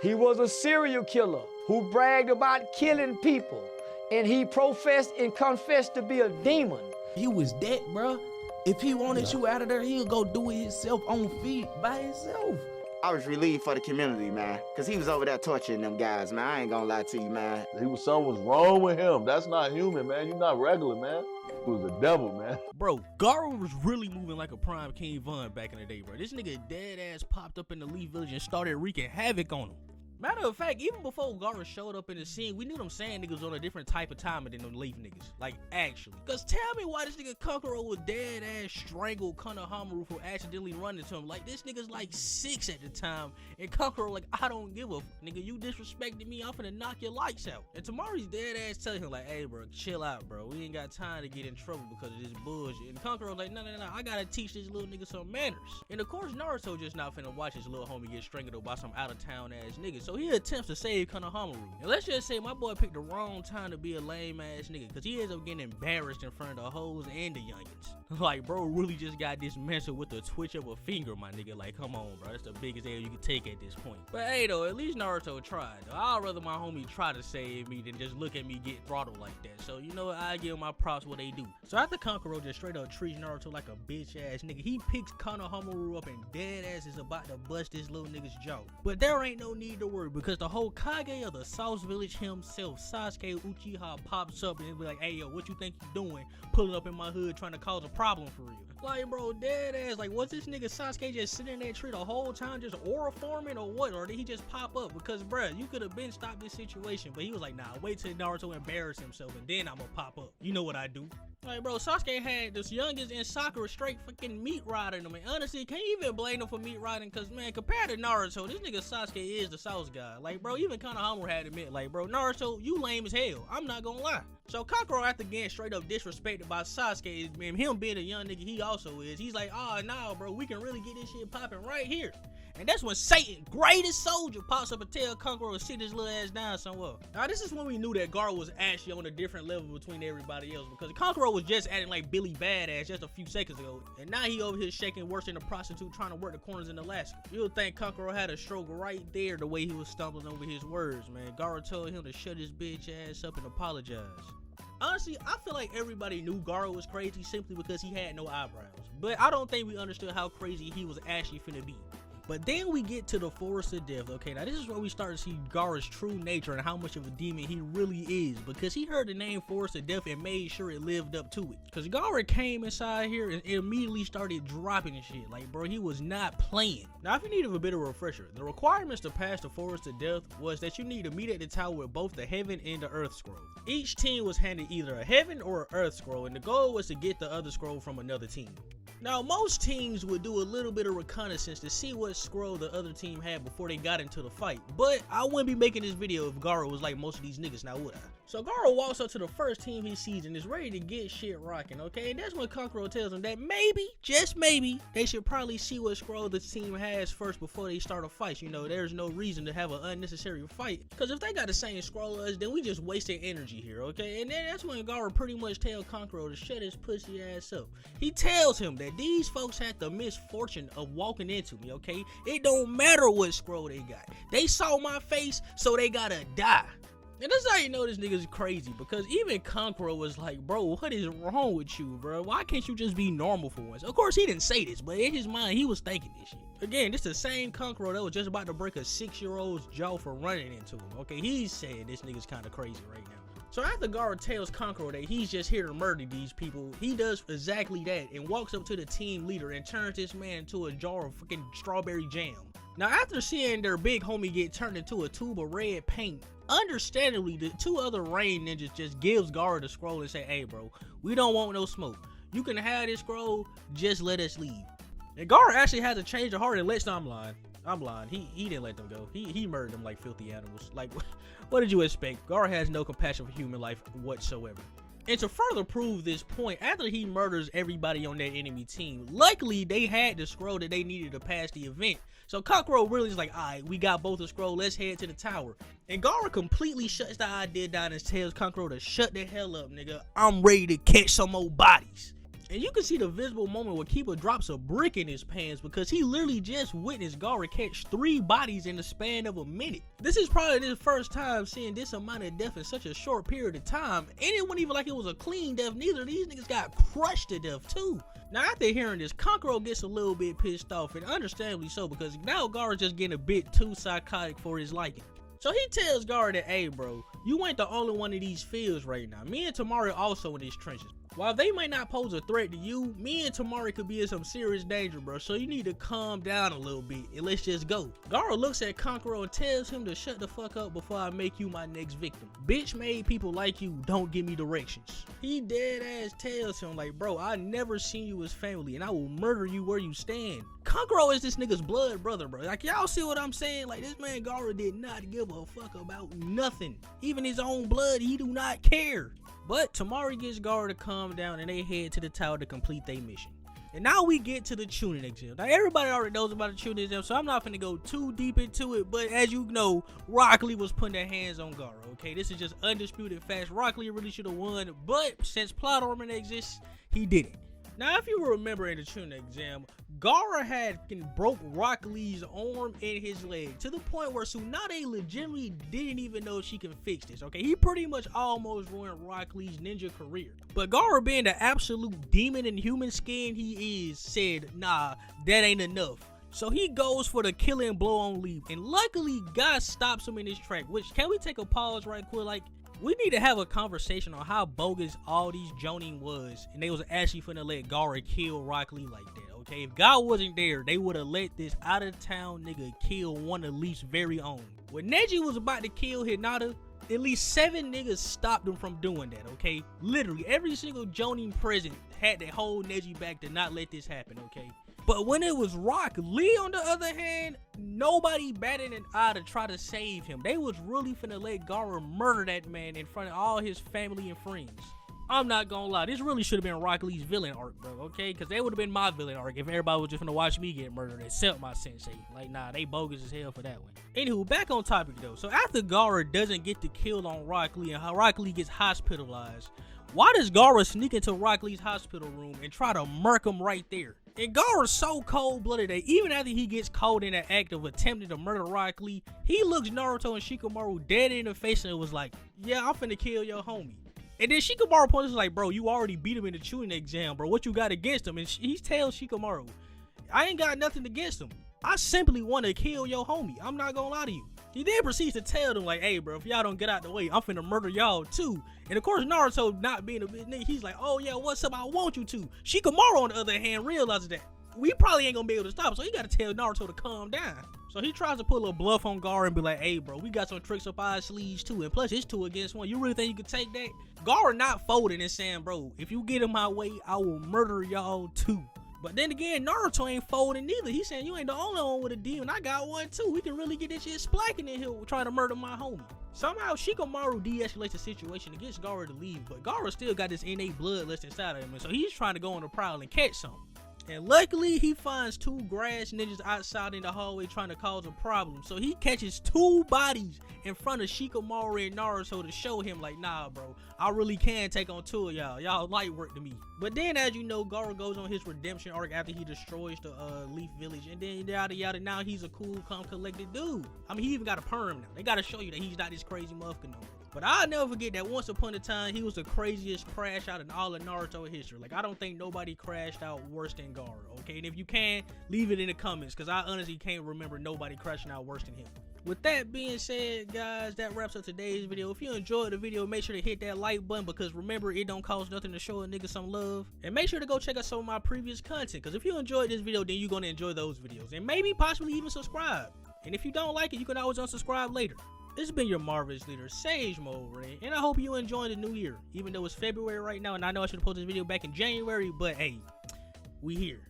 He was a serial killer who bragged about killing people, and he professed and confessed to be a demon. He was that, bro. If he wanted you out of there, he'll go do it himself on feet by himself. I was relieved for the community, man, because he was over there torturing them guys, man. I ain't gonna lie to you, man. Something was wrong with him. That's not human, man. You're not regular, man. He was a devil, man. Bro, Gaara was really moving like a prime King Von back in the day, bro. This nigga dead ass popped up in the Leaf Village and started wreaking havoc on him. Matter of fact, even before Gaara showed up in the scene, we knew them Sand niggas on a different type of timing than them Leaf niggas. Like, actually. Cause tell me why this nigga Kankuro was dead ass strangled Konohamaru for accidentally running to him. Like, this nigga's like 6 at the time, and Kankuro like, I don't give a nigga, you disrespected me, I'm finna knock your lights out. And Tamari's dead ass telling him like, hey bro, chill out bro, we ain't got time to get in trouble because of this bullshit. And Kankuro's like, no, I gotta teach this little nigga some manners. And of course, Naruto just not finna watch his little homie get strangled by some out of town ass nigga. So he attempts to save Konohamaru. And let's just say my boy picked the wrong time to be a lame ass nigga, cause he ends up getting embarrassed in front of the hoes and the youngins. Like, bro really just got dismantled with the twitch of a finger, my nigga. Like, come on, bro. That's the biggest L you can take at this point. But hey, though, at least Naruto tried. Though. I'd rather my homie try to save me than just look at me get throttled like that. So, you know what? I give my props what they do. So after Kankuro just straight up treats Naruto like a bitch ass nigga, he picks Konohamaru up and dead ass is about to bust this little nigga's jaw. But there ain't no need to worry, because the whole Kage of the South Village himself, Sasuke Uchiha, pops up and be like, hey yo, what you think you doing? Pulling up in my hood trying to cause a problem for real. Like, bro, dead ass, like, was this nigga Sasuke just sitting in that tree the whole time just aura forming or what? Or did he just pop up? Because, bruh, you could have been stopped this situation, but he was like, nah, wait till Naruto embarrass himself and then I'm gonna pop up. You know what I do. Like, bro, Sasuke had this youngest in Sakura straight fucking meat riding him. And honestly, can't even blame him for meat riding, because, man, compared to Naruto, this nigga Sasuke is the South guy. Like, bro, even Konohamaru had to admit, like, bro, Naruto, you lame as hell. I'm not gonna lie. So Kankuro, after getting straight up disrespected by Sasuke, and him being a young nigga he also is, he's like, oh, nah, bro, we can really get this shit popping right here. And that's when Satan, greatest soldier, pops up and tell Kankuro to sit his little ass down somewhere. Now, this is when we knew that Gaara was actually on a different level between everybody else, because Kankuro was just acting like Billy Badass just a few seconds ago, and now he over here shaking worse than a prostitute trying to work the corners in Alaska. You would think Kankuro had a stroke right there the way he was stumbling over his words, man. Gaara told him to shut his bitch ass up and apologize. Honestly, I feel like everybody knew Gaara was crazy simply because he had no eyebrows, but I don't think we understood how crazy he was actually finna be. But then we get to the Forest of Death. Okay, now this is where we start to see Gaara's true nature and how much of a demon he really is, because he heard the name Forest of Death and made sure it lived up to it. Because Gaara came inside here and immediately started dropping shit. Like, bro, he was not playing. Now, if you need a bit of a refresher, the requirements to pass the Forest of Death was that you need to meet at the tower with both the Heaven and the Earth Scroll. Each team was handed either a Heaven or an Earth Scroll, and the goal was to get the other scroll from another team. Now, most teams would do a little bit of reconnaissance to see what scroll the other team had before they got into the fight, but I wouldn't be making this video if Gaara was like most of these niggas, now would I? So Gaara walks up to the first team he sees and is ready to get shit rocking, okay? And that's when Kankuro tells him that maybe, just maybe, they should probably see what scroll the team has first before they start a fight. You know, there's no reason to have an unnecessary fight, because if they got the same scroll as us, then we just wasting energy here, okay? And then that's when Gaara pretty much tells Kankuro to shut his pussy ass up. He tells him that these folks had the misfortune of walking into me, okay? It don't matter what scroll they got. They saw my face, so they gotta die. And that's how you know this nigga's crazy, because even Kankuro was like, bro, what is wrong with you, bro? Why can't you just be normal for once? Of course, he didn't say this, but in his mind, he was thinking this shit. Again, this the same Kankuro that was just about to break a 6-year-old's jaw for running into him, okay? He's saying this nigga's kind of crazy right now. So after Gaara tells Kankuro that he's just here to murder these people, he does exactly that and walks up to the team leader and turns this man into a jar of freaking strawberry jam. Now, after seeing their big homie get turned into a tube of red paint, understandably, the two other rain ninjas just gives Gaara the scroll and say, hey bro, we don't want no smoke. You can have this scroll, just let us leave. And Gaara actually had to change the heart and let I'm lying. He didn't let them go. He murdered them like filthy animals. Like, what did you expect? Gaara has no compassion for human life whatsoever. And to further prove this point, after he murders everybody on that enemy team, luckily they had the scroll that they needed to pass the event. So Kankuro really is like, alright, we got both the scroll, let's head to the tower. And Gaara completely shuts the idea down and tells Kankuro to shut the hell up, nigga. I'm ready to catch some more bodies. And you can see the visible moment where Kiba drops a brick in his pants because he literally just witnessed Gaara catch 3 bodies in the span of a minute. This is probably his first time seeing this amount of death in such a short period of time, and it wasn't even like it was a clean death neither. These niggas got crushed to death too. Now after hearing this, Kankuro gets a little bit pissed off, and understandably so, because now Gaara's just getting a bit too psychotic for his liking. So he tells Gaara that, hey bro, you ain't the only one of these fields right now. Me and Tamari also in these trenches. While they might not pose a threat to you, me and Tamari could be in some serious danger, bro. So you need to calm down a little bit and let's just go. Gaara looks at Kankuro and tells him to shut the fuck up before I make you my next victim. Bitch made people like you don't give me directions. He dead ass tells him like, bro, I never seen you as family and I will murder you where you stand. Kankuro is this nigga's blood brother, bro. Like, y'all see what I'm saying? Like, this man Gaara did not give a fuck about nothing. Even his own blood, he do not care. But Tamari gets Gaara to calm down and they head to the tower to complete their mission. And now we get to the Chunin exam. Now everybody already knows about the Chunin exam, so I'm not finna go too deep into it. But as you know, Rock Lee was putting their hands on Gaara, okay? This is just undisputed facts. Rock Lee really should have won, but since plot armor exists, he didn't. Now, if you remember in the Chunin exam, Gaara had broke Rock Lee's arm and his leg to the point where Tsunade legitimately didn't even know she can fix this, okay? He pretty much almost ruined Rock Lee's ninja career. But Gaara, being the absolute demon in human skin he is, said, nah, that ain't enough. So he goes for the killing blow on Lee, and luckily God stops him in his track, which, can we take a pause right quick? Like, we need to have a conversation on how bogus all these Jonin was, and they was actually finna let Gaara kill Rock Lee like that, okay? If God wasn't there, they would have let this out-of-town nigga kill one of Leaf's very own. When Neji was about to kill Hinata, at least 7 niggas stopped him from doing that, okay? Literally, every single Jonin present had to hold Neji back to not let this happen, okay? But when it was Rock Lee, on the other hand, nobody batted an eye to try to save him. They was really finna let Gaara murder that man in front of all his family and friends. I'm not gonna lie, this really should have been Rock Lee's villain arc, bro, okay? Because that would have been my villain arc if everybody was just finna watch me get murdered except my sensei. Like, nah, they bogus as hell for that one. Anywho, back on topic though. So after Gaara doesn't get the kill on Rock Lee and how Rock Lee gets hospitalized, why does Gaara sneak into Rock Lee's hospital room and try to murk him right there? And Gaara's so cold-blooded that even after he gets caught in the act of attempting to murder Rock Lee, he looks Naruto and Shikamaru dead in the face and was like, yeah, I'm finna kill your homie. And then Shikamaru points like, bro, you already beat him in the Chunin exam, bro. What you got against him? And he tells Shikamaru, I ain't got nothing against him. I simply want to kill your homie. I'm not gonna lie to you. He then proceeds to tell them like, hey bro, if y'all don't get out the way, I'm finna murder y'all too. And of course Naruto, not being a bitch nigga, he's like, oh yeah, what's up, I want you to. Shikamaru on the other hand realizes that we probably ain't gonna be able to stop him, so he gotta tell Naruto to calm down. So he tries to pull a bluff on Gaara and be like, hey bro, we got some tricks up our sleeves too, and plus it's 2 against 1. You really think you could take that? Gaara not folding and saying, bro, if you get in my way, I will murder y'all too. But then again, Naruto ain't folding neither. He's saying, you ain't the only one with a demon. I got one too. We can really get this shit splacking in here trying to murder my homie. Somehow, Shikamaru de-escalates the situation and gets Gaara to leave. But Gaara still got this innate bloodlust inside of him. And so he's trying to go on the prowl and catch something. And luckily, he finds 2 grass ninjas outside in the hallway trying to cause a problem. So he catches 2 bodies in front of Shikamaru and Naruto to show him like, nah bro, I really can take on 2 of y'all. Y'all light work to me. But then, as you know, Gaara goes on his redemption arc after he destroys the Leaf Village. And then yada yada, now he's a cool, calm, collected dude. I mean, he even got a perm now. They gotta show you that he's not this crazy motherfucker no more. But I'll never forget that once upon a time, he was the craziest crash out in all of Naruto history. Like, I don't think nobody crashed out worse than Gaara, okay? And if you can, leave it in the comments, because I honestly can't remember nobody crashing out worse than him. With that being said, guys, that wraps up today's video. If you enjoyed the video, make sure to hit that like button, because remember, it don't cost nothing to show a nigga some love. And make sure to go check out some of my previous content, because if you enjoyed this video, then you're going to enjoy those videos. And maybe possibly even subscribe. And if you don't like it, you can always unsubscribe later. This has been your marvelous leader, Sage Ray, and I hope you enjoying the new year. Even though it's February right now, and I know I should have posted this video back in January, but hey, we here.